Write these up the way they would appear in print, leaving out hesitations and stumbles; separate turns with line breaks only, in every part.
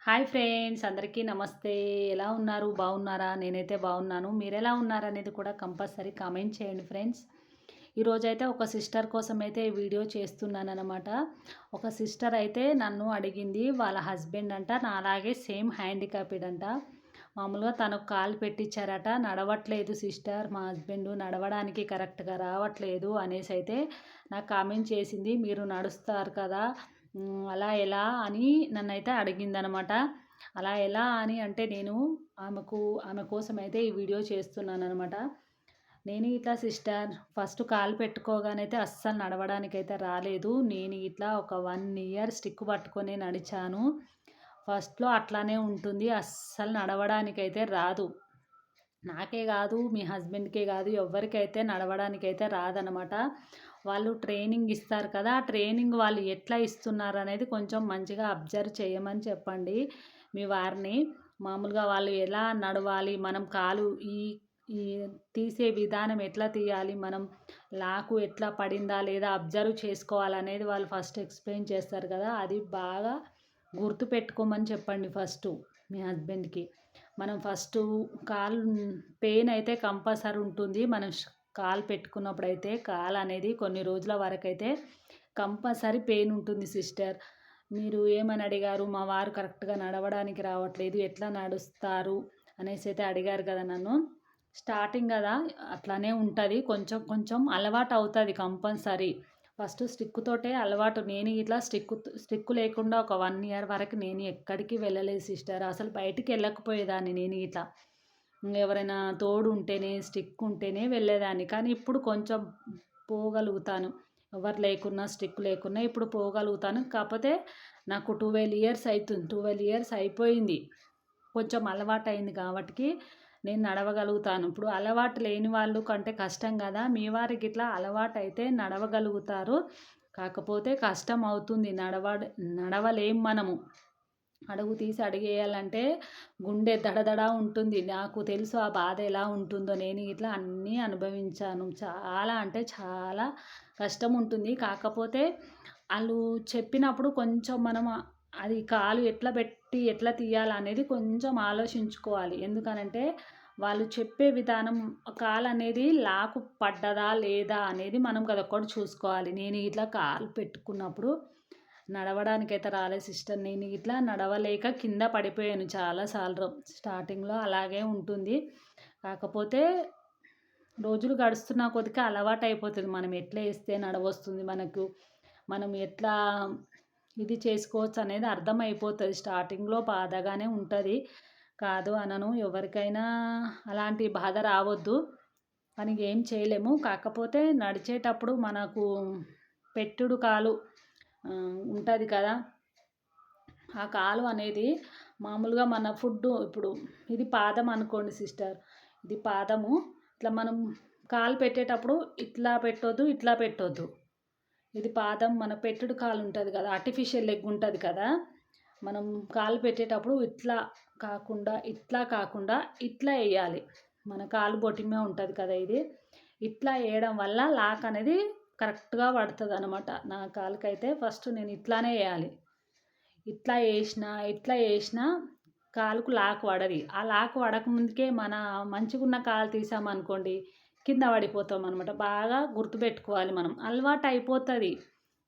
Hi friends, అందరికీ నమస్తే. ఎలా ఉన్నారు? బాగున్నారా? నేనైతే బాగున్నాను. మీరెలా ఉన్నారనేది కూడా కంపల్సరీ కామెంట్ చేయండి ఫ్రెండ్స్. ఈరోజైతే ఒక సిస్టర్ కోసం అయితే ఈ వీడియో చేస్తున్నానన్నమాట. ఒక సిస్టర్ అయితే నన్ను అడిగింది. వాళ్ళ హస్బెండ్ అంట నాలాగే సేమ్ హ్యాండిక్యాప్డ్ అంట. మామూలుగా తనకు కాలు పెట్టించారట. నడవట్లేదు సిస్టర్, మా హస్బెండ్ నడవడానికి కరెక్ట్గా రావట్లేదు అనేసి అయితే నాకు కామెంట్ చేసింది. మీరు నడుస్తారు కదా, అలా ఎలా అని నన్నైతే అడిగిందనమాట. అలా ఎలా అని అంటే నేను ఆమె కోసం అయితే ఈ వీడియో చేస్తున్నాననమాట. నేను ఇట్లా సిస్టర్ ఫస్ట్ కాలు పెట్టుకోగానైతే అస్సలు నడవడానికైతే రాలేదు. నేను ఇట్లా ఒక 1 ఇయర్ స్టిక్ పట్టుకొని నడిచాను. ఫస్ట్‌లో అట్లానే ఉంటుంది. అస్సలు నడవడానికైతే రాదు. నాకే కాదు, మీ హస్బెండ్‌కే కాదు, ఎవ్వరికైతే నడవడానికైతే రాదనమాట. వాళ్ళు ట్రైనింగ్ ఇస్తారు కదా, ఆ ట్రైనింగ్ వాళ్ళు ఎట్లా ఇస్తున్నారనేది కొంచెం మంచిగా అబ్జర్వ్ చేయమని చెప్పండి మీ వారిని. మామూలుగా వాళ్ళు ఎలా నడవాలి, మనం కాలు ఈ ఈ తీసే విధానం ఎట్లా తీయాలి, మనం లాకు ఎట్లా పడిందా లేదా అబ్జర్వ్ చేసుకోవాలనేది వాళ్ళు ఫస్ట్ ఎక్స్‌ప్లెయిన్ చేస్తారు కదా, అది బాగా గుర్తుపెట్టుకోమని చెప్పండి ఫస్టు మీ హస్బెండ్‌కి. మనం ఫస్టు కాలు పెయిన్ అయితే కంపల్సరీ ఉంటుంది. మనం కాలు పెట్టుకున్నప్పుడైతే కాలు అనేది కొన్ని రోజుల వరకైతే కంపల్సరీ పెయిన్ ఉంటుంది సిస్టర్. మీరు ఏమని అడిగారు? మా వారు కరెక్ట్‌గా నడవడానికి రావట్లేదు, ఎట్లా నడుస్తారు అనేసి అయితే అడిగారు కదా నన్ను. స్టార్టింగ్ కదా అట్లానే ఉంటుంది. కొంచెం కొంచెం అలవాటు అవుతుంది కంపల్సరీ. ఫస్ట్ స్టిక్ తోటే అలవాటు. నేను ఇట్లా స్టిక్ లేకుండా ఒక 1 ఇయర్ వరకు నేను ఎక్కడికి వెళ్ళలేదు సిస్టర్. అసలు బయటికి వెళ్ళకపోయేదాన్ని నేను ఇట్లా. ఎవరైనా తోడు ఉంటేనే, స్టిక్ ఉంటేనే వెళ్ళేదాన్ని. కానీ ఇప్పుడు కొంచెం పోగలుగుతాను. ఎవరు లేకున్నా, స్టిక్ లేకున్నా ఇప్పుడు పోగలుగుతాను. కాకపోతే నాకు 12 ఇయర్స్ అయితుంది. 12 ఇయర్స్ అయిపోయింది. కొంచెం అలవాటయింది కాబట్టికి నేను నడవగలుగుతాను. ఇప్పుడు అలవాటు లేని వాళ్ళు కంటే కష్టం కదా. మీ వారికి ఇట్లా అలవాటైతే నడవగలుగుతారు. కాకపోతే కష్టం అవుతుంది. నడవలేం మనము. అడుగు తీసి అడుగేయాలంటే గుండె దడదడ ఉంటుంది. నాకు తెలుసు ఆ బాధ ఎలా ఉంటుందో. నేను ఇట్లా అన్నీ అనుభవించాను. చాలా అంటే చాలా కష్టం ఉంటుంది. కాకపోతే ఆళ్ళు చెప్పినప్పుడు కొంచెం మనం అది కాలు ఎట్లా పెట్టి ఎట్లా తీయాలనేది కొంచెం ఆలోచించుకోవాలి. ఎందుకనంటే వాళ్ళు చెప్పే విధానం కాలనేది లాకు పడ్డదా లేదా అనేది మనం అదొక్కటి చూసుకోవాలి. నేను ఇట్లా కాలు పెట్టుకున్నప్పుడు నడవడానికైతే రాలేదు సిస్టర్. నేను ఇట్లా నడవలేక కింద పడిపోయాను చాలా సార్లు. స్టార్టింగ్‌లో అలాగే ఉంటుంది. కాకపోతే రోజులు గడుస్తున్న కొద్దికి అలవాటయిపోతది. మనం ఎట్లా ఏస్తే నడవొస్తుంది మనకు. మనం ఎట్లా ఇది చేసుకోవచ్చు అనేది అర్థమైపోతది. స్టార్టింగ్‌లో బాధగానే ఉంటది. కాదు అనను. ఎవరికైనా అలాంటి బాధ రావద్దు. కానీ ఏం చేయలేము. కాకపోతే నడిచేటప్పుడు మనకు పెట్టుడు కాలు ఉంటది కదా, ఆ కాలు అనేది మామూలుగా మన ఫుడ్డు ఇప్పుడు ఇది పాదం అనుకోండి సిస్టర్. ఇది పాదము. ఇట్లా మనం కాలు పెట్టేటప్పుడు ఇట్లా పెట్టొద్దు, ఇట్లా పెట్టొద్దు. ఇది పాదం, మన పెట్టుడు కాలు ఉంటుంది కదా, ఆర్టిఫిషియల్ లెగ్ ఉంటుంది కదా. మనం కాలు పెట్టేటప్పుడు ఇట్లా కాకుండా ఇట్లా వేయాలి. మన కాలు బొటిమే ఉంటుంది కదా ఇది. ఇట్లా వేయడం వల్ల లాక్ అనేది కరెక్ట్‌గా పడతదనమాట. నా కాలుకైతే ఫస్ట్ నేను ఇట్లానే వేయాలి. ఇట్లా ఏసినా కాలుకు లాక్ పడది. ఆ లాక్ పడకముందుకే మన మంచిగున్న కాలు తీసామనుకోండి, కింద పడిపోతామనమాట. బాగా గుర్తుపెట్టుకోవాలి మనం. అలవాటయిపోతది.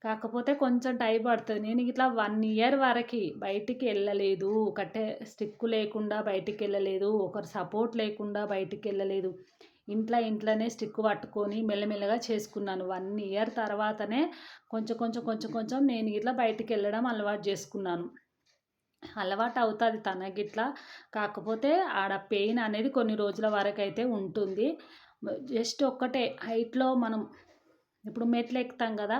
కాకపోతే కొంచెం టైం పడతది. నేను ఇట్లా 1 ఇయర్ వరకి బయటికి ఎళ్ళలేదు. ఒకటే స్టిక్ లేకుండా బయటికెళ్ళలేదు. ఒకరి సపోర్ట్ లేకుండా బయటికెళ్ళలేదు. ఇంట్లోనే స్టిక్ పట్టుకొని మెల్లమెల్లగా చేసుకున్నాను. 1 ఇయర్ తర్వాతనే కొంచెం నేను ఇట్లా బయటికెళ్ళడం అలవాటు చేసుకున్నాను. అలవాటు అవుతది తనకిట్లా. కాకపోతే ఆడ పెయిన్ అనేది కొన్ని రోజుల వరకైతే ఉంటుంది. జస్ట్ ఒక్కటే హైట్‌లో మనం ఇప్పుడు మెట్లెక్కుతాం గదా,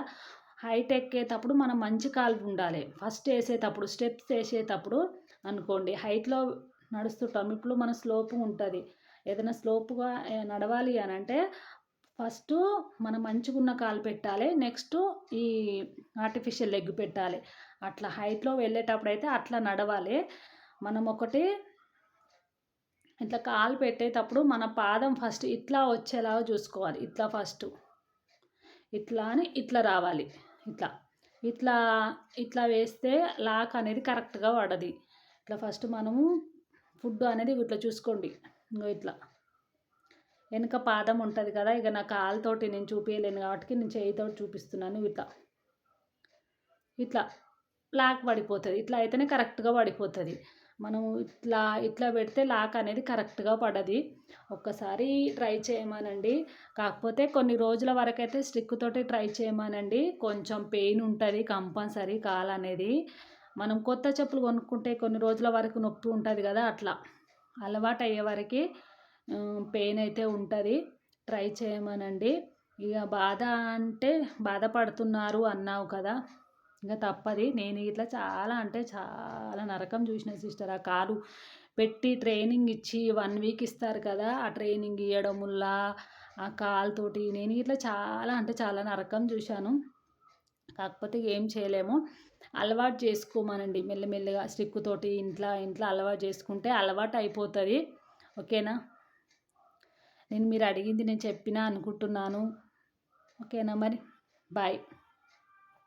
హైట్ ఎక్కేటప్పుడు మనం మంచి కాలు ఉండాలి. ఫస్ట్ ఏసేటప్పుడు స్టెప్స్ ఏసేటప్పుడు అనుకోండి హైట్‌లో నడుస్తుంటాం. ఇప్పుడు మన స్లోపుగా ఉంటది. ఏదైనా స్లోపుగా నడవాలి అనంటే ఫస్టు మనం మంచిగున్న కాలు పెట్టాలి. నెక్స్టు ఈ ఆర్టిఫిషియల్ లెగ్ పెట్టాలి. అట్లా హైట్‌లో వెళ్ళేటప్పుడైతే అట్లా నడవాలి. మనం ఒకటి ఇట్లా కాలు పెట్టేటప్పుడు మన పాదం ఫస్ట్ ఇట్లా వచ్చేలాగా చూసుకోవాలి. ఇట్లా ఫస్టు. ఇట్లా అని ఇట్లా రావాలి. ఇట్లా. ఇట్లా ఇట్లా వేస్తే లాక్ అనేది కరెక్ట్‌గా పడది. ఇట్లా ఫస్ట్ మనము ఫుడ్ అనేది ఇట్లా చూసుకోండి. ఇంగో ఇట్లా వెనక పాదం ఉంటుంది కదా, ఇక నా కాలుతోటి నేను చూపించలేను కాబట్టి నేను చేయితోటి చూపిస్తున్నాను. ఇట్లా ఇట్లా లాక్ పడిపోతుంది. ఇట్లా అయితేనే కరెక్ట్గా పడిపోతుంది. మనం ఇట్లా ఇట్లా పెడితే లాక్ అనేది కరెక్ట్గా పడది. ఒక్కసారి ట్రై చేయమనండి. కాకపోతే కొన్ని రోజుల వరకైతే స్టిక్ తోటి ట్రై చేయమనండి. కొంచెం పెయిన్ ఉంటుంది కంపల్సరీ కాలు అనేది. మనం కొత్త చెప్పులు కొనుక్కుంటే కొన్ని రోజుల వరకు నొప్పి ఉంటుంది కదా, అట్లా అలవాటు అయ్యే వరకు పెయిన్ అయితే ఉంటుంది. ట్రై చేయమనండి. ఇక బాధ అంటే బాధపడుతున్నారు అన్నావు కదా, ఇంకా తప్పది. నేను ఇట్లా చాలా అంటే చాలా నరకం చూసిన సిస్టర్. ఆ కాలు పెట్టి ట్రైనింగ్ ఇచ్చి 1 వీక్ ఇస్తారు కదా, ఆ ట్రైనింగ్ ఇవ్వడంలా ఆ కాలుతోటి నేను ఇట్లా చాలా అంటే చాలా నరకం చూశాను. కాకపోతే ఏం చేయలేము. అలవాటు చేసుకోమనండి మెల్లమెల్లగా స్టిక్ తోటి ఇంట్లో ఇంట్లో అలవాటు చేసుకుంటే అలవాటు అయిపోతుంది. ఓకేనా? మీరు అడిగింది నేను చెప్పినా అనుకుంటున్నాను. ఓకేనా మరి? బాయ్.